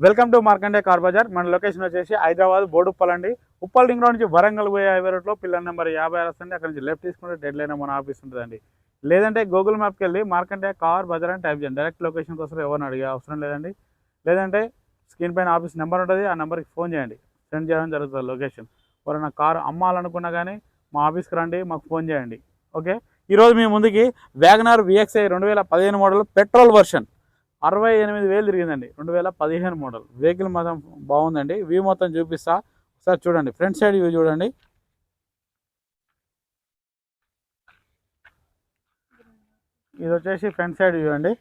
Welcome to Markande car Bazar. మన location వచ్చేసి హైదరాబాద్ బోడుప్పల్ అండి. ఉప్పల్ రింగ్ రోడ్ నుంచి వరంగల్ పోయే హైవే రోడ్లో పిల్లర్ నెంబర్ 56 వస్తుంది. అక్కడ నుంచి లెఫ్ట్ తీసుకుంటే డెడ్ లైన్ మన ఆఫీస్ ఉంటుందండి. లేదంటే గూగుల్ మ్యాప్కి వెళ్ళి మార్కండే కార్ బజార్ అని టైప్ చేయండి. డైరెక్ట్ లొకేషన్ కోసం ఎవరిని అడిగే అవసరం లేదండి. లేదంటే స్క్రీన్ పైన ఆఫీస్ నెంబర్ ఉంటుంది, ఆ నెంబర్కి ఫోన్ చేయండి, సెండ్ చేయడం జరుగుతుంది లొకేషన్. ఎవరైనా కారు అమ్మాలనుకున్నా కానీ మా ఆఫీస్కి రండి, మాకు ఫోన్ చేయండి. ఓకే, ఈరోజు మీ ముందుకి WagonR VXi 2015 model petrol version 68,000 తిరిగిందండి. 2015 మోడల్ వెహికల్ మొత్తం బాగుందండి. వ్యూ మొత్తం చూపిస్తా, ఒకసారి చూడండి. ఫ్రంట్ సైడ్ వ్యూ చూడండి. ఇది వచ్చేసి ఫ్రంట్ సైడ్ వ్యూ అండి.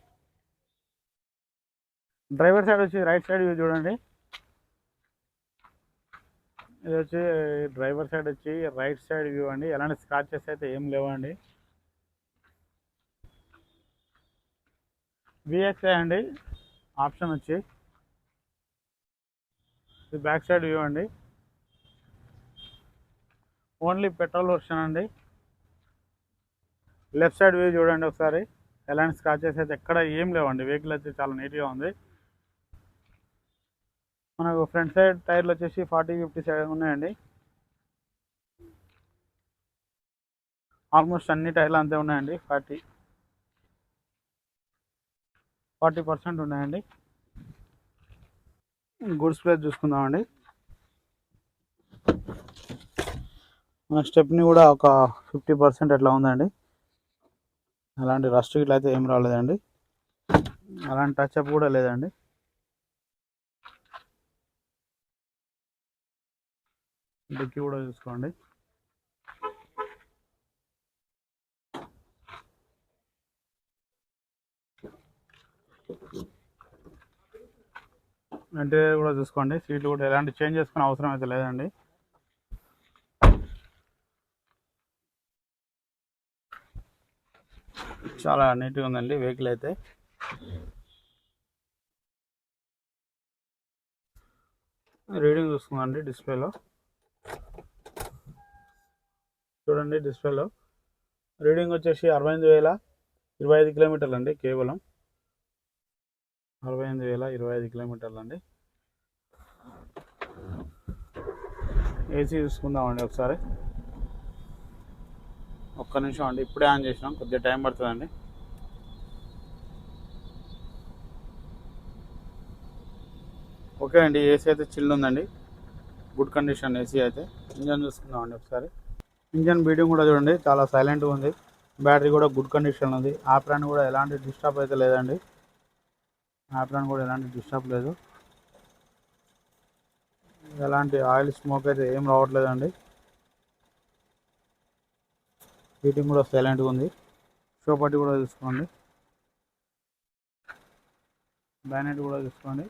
డ్రైవర్ సైడ్ వచ్చి రైట్ సైడ్ వ్యూ చూడండి. ఇది వచ్చి డ్రైవర్ సైడ్ వచ్చి రైట్ సైడ్ వ్యూ అండి. ఎలాంటి స్క్రాచెస్ అయితే ఏం లేవండి. VXi అండి ఆప్షన్ వచ్చి. ఇది బ్యాక్ సైడ్ వ్యూ అండి. ఓన్లీ పెట్రోల్ వర్షన్ అండి. లెఫ్ట్ సైడ్ వ్యూ చూడండి ఒకసారి. ఎలాంటి స్క్రాచెస్ అయితే ఎక్కడ ఏం లేవండి. వెహికల్ అయితే చాలా నీట్గా ఉంది. మనకు ఫ్రంట్ సైడ్ టైర్లు వచ్చేసి 40-50 సైడ్ ఉన్నాయండి. ఆల్మోస్ట్ అన్ని టైర్లు అంతే ఉన్నాయండి. 40% ఉన్నాయండి. గుడ్స్ ప్లేస్ చూసుకుందామండి. మన స్టెప్ని కూడా ఒక 50% అట్లా ఉందండి. అలాంటి రస్ట్ ఇట్లా అయితే ఏం రాలేదండి. అలాంటి టచ్అప్ కూడా లేదండి. డిక్కీ కూడా చూసుకోండి. ఇంటీరియర్ కూడా చూసుకోండి. సీట్లు కూడా ఎలాంటి చేంజ్ చేసుకునే అవసరం అయితే లేదండి. చాలా నీట్గా ఉందండి వెహికల్ అయితే. రీడింగ్ చూసుకోండి డిస్ప్లేలో. చూడండి డిస్ప్లేలో రీడింగ్ వచ్చేసి 68,025 కిలోమీటర్లు అండి. కేవలం 68,025 కిలోమీటర్లు అండి. ఏసీ చూసుకుందామండి ఒకసారి. ఒక్క నిమిషం అండి, ఇప్పుడే ఆన్ చేసినాం, కొద్దిగా టైం పడుతుందండి. ఓకే అండి, ఏసీ అయితే చిల్డ్ ఉందండి. గుడ్ కండిషన్ ఏసీ అయితే. ఇంజన్ చూసుకుందామండి ఒకసారి. ఇంజన్ బీడింగ్ కూడా చూడండి, చాలా సైలెంట్గా ఉంది. బ్యాటరీ కూడా గుడ్ కండిషన్ ఉంది. ఆప్రాన్ కూడా ఎలాంటి డిస్టర్బ్ అయితే లేదండి. ఆప్రాన్ కూడా ఎలాంటి డిస్టర్బ్ లేదు. ఎలాంటి ఆయిల్ స్మోక్ అయితే ఏం రావట్లేదండి. హీటింగ్ కూడా సైలెంట్గా ఉంది. షో పట్టి కూడా చూసుకోండి. బ్యానెట్ కూడా చూసుకోండి.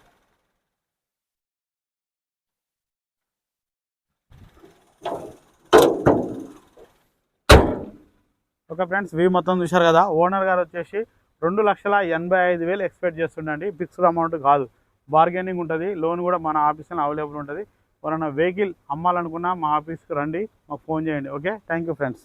ఓకే ఫ్రెండ్స్, వ్యూ మొత్తం చూశారు కదా. ఓనర్ గారు వచ్చేసి 2,85,000 ఎక్స్పెక్ట్ చేస్తుండండి. ఫిక్స్డ్ అమౌంట్ కాదు, బార్గెనింగ్ ఉంటుంది. లోన్ కూడా మన ఆఫీస్లో అవైలబుల్ ఉంటుంది. ఎవరైనా వెహికల్ అమ్మాలనుకున్నా మా ఆఫీస్కి రండి, మాకు ఫోన్ చేయండి. Okay, thank you friends.